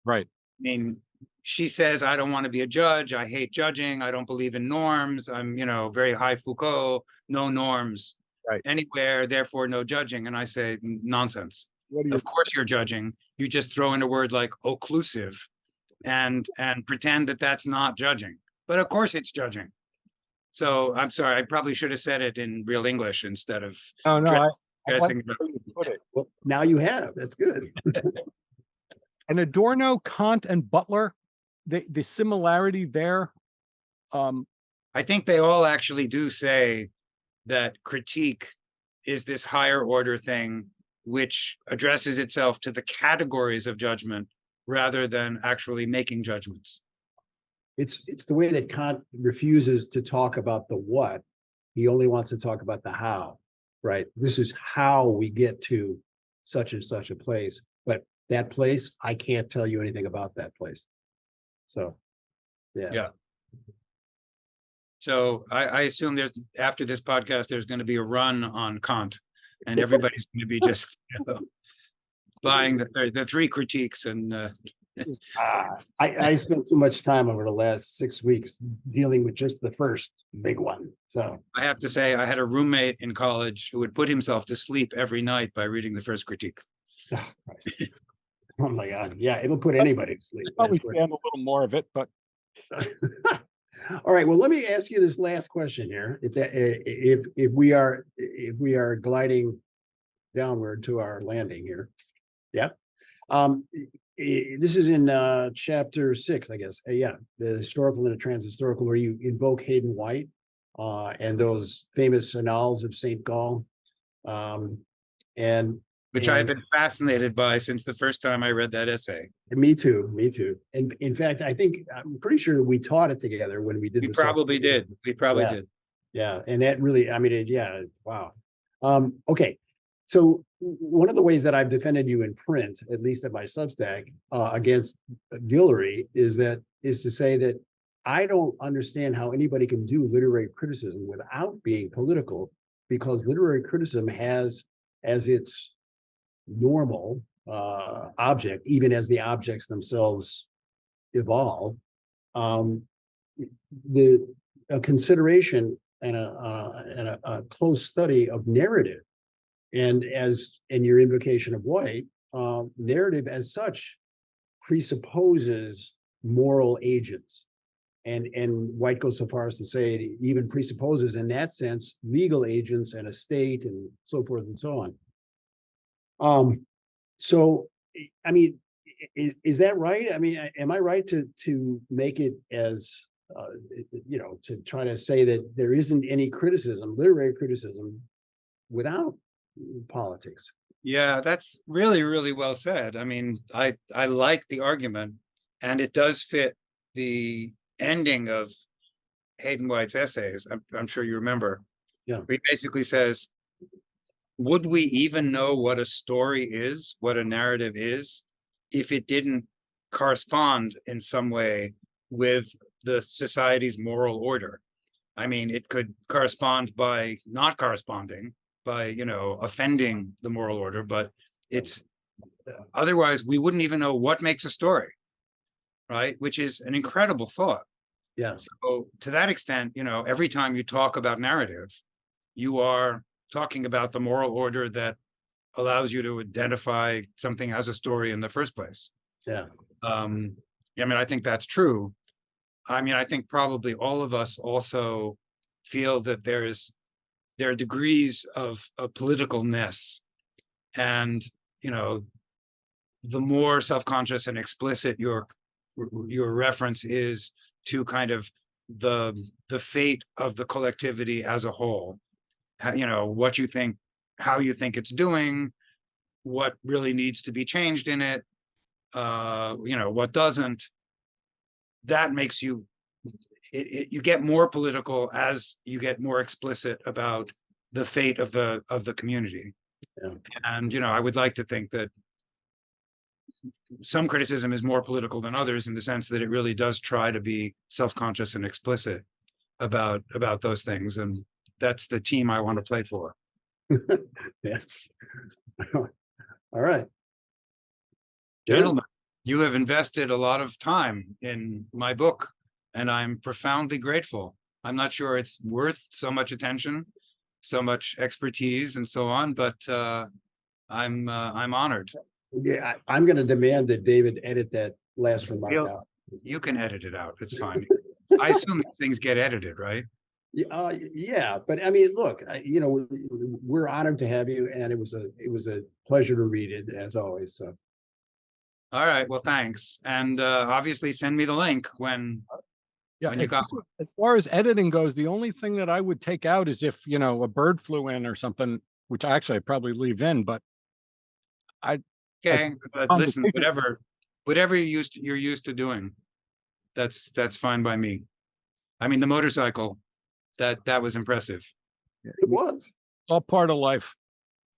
Right. I mean, she says, I don't want to be a judge. I hate judging. I don't believe in norms. I'm, very high Foucault, no norms anywhere, therefore no judging. And I say, nonsense. Of course you're judging. You just throw in a word like occlusive and pretend that that's not judging. But of course it's judging. So I'm sorry, I probably should have said it in real English instead of. Oh, no, well, now you have. That's good. And Adorno, Kant, and Butler, the similarity there. I think they all actually do say that critique is this higher order thing which addresses itself to the categories of judgment rather than actually making judgments. It's the way that Kant refuses to talk about the what. He only wants to talk about the how, right? This is how we get to such and such a place. But that place, I can't tell you anything about that place. So, yeah. So I assume after this podcast, there's going to be a run on Kant, and everybody's going to be just buying the three critiques. And I spent too much time over the last 6 weeks dealing with just the first big one. So I have to say, I had a roommate in college who would put himself to sleep every night by reading the first critique. Oh my God. Yeah, it'll put anybody to sleep. Probably stand a little more of it, but all right. Well, let me ask you this last question here. If we are gliding downward to our landing here. Yeah. This is in chapter 6, I guess. The historical and the transhistorical, where you invoke Hayden White and those famous Annals of St. Gall. And which I've And- been fascinated by since the first time I read that essay. Me too, me too. And in fact, I'm pretty sure we taught it together when we did We the probably did. We probably Yeah. did. Yeah, and that really, I mean, wow. Okay, so one of the ways that I've defended you in print, at least at my Substack, against Guillory, is to say that I don't understand how anybody can do literary criticism without being political, because literary criticism has as its normal object, even as the objects themselves evolve, a consideration and a close study of narrative. And as in your invocation of White, narrative as such presupposes moral agents. And White goes so far as to say it even presupposes, in that sense, legal agents and a state and so forth and so on. So, I mean, is that right? I mean, am I right to make it as, to try to say that there isn't any criticism, literary criticism, without politics? Yeah, that's really, really well said. I mean, I like the argument, and it does fit the ending of Hayden White's essays. I'm sure you remember. Yeah. He basically says, would we even know what a story is, what a narrative is, if it didn't correspond in some way with the society's moral order? I mean, it could correspond by not corresponding, by, offending the moral order, but it's otherwise we wouldn't even know what makes a story, right? Which is an incredible thought. Yeah. So to that extent, every time you talk about narrative, you are talking about the moral order that allows you to identify something as a story in the first place. Yeah. I mean, I think that's true. I mean, I think probably all of us also feel that there are degrees of politicalness, and the more self-conscious and explicit your reference is to kind of the fate of the collectivity as a whole, what you think, how you think it's doing, what really needs to be changed in it, what doesn't. That makes you you get more political as you get more explicit about the fate of the community. Yeah. And I would like to think that some criticism is more political than others, in the sense that it really does try to be self-conscious and explicit about those things, and that's the team I want to play for. Yeah. All right. Gentlemen, you have invested a lot of time in my book, and I'm profoundly grateful. I'm not sure it's worth so much attention, so much expertise, and so on, but I'm honored. Yeah, I'm going to demand that David edit that last remark out. You can edit it out. It's fine. I assume these things get edited, right? Yeah, but I mean, look, we're honored to have you, and it was a pleasure to read it, as always. So, All right. Well, thanks, and obviously send me the link when you got one. As far as editing goes, the only thing that I would take out is if a bird flew in or something, which I'd probably leave in, but Okay, but listen, whatever you're used to doing, that's fine by me. I mean, the motorcycle, that was impressive. it was all part of life.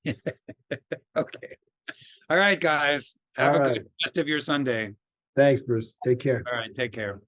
Okay. All right, guys. Have a good rest of your Sunday. Thanks, Bruce. Take care. All right, take care.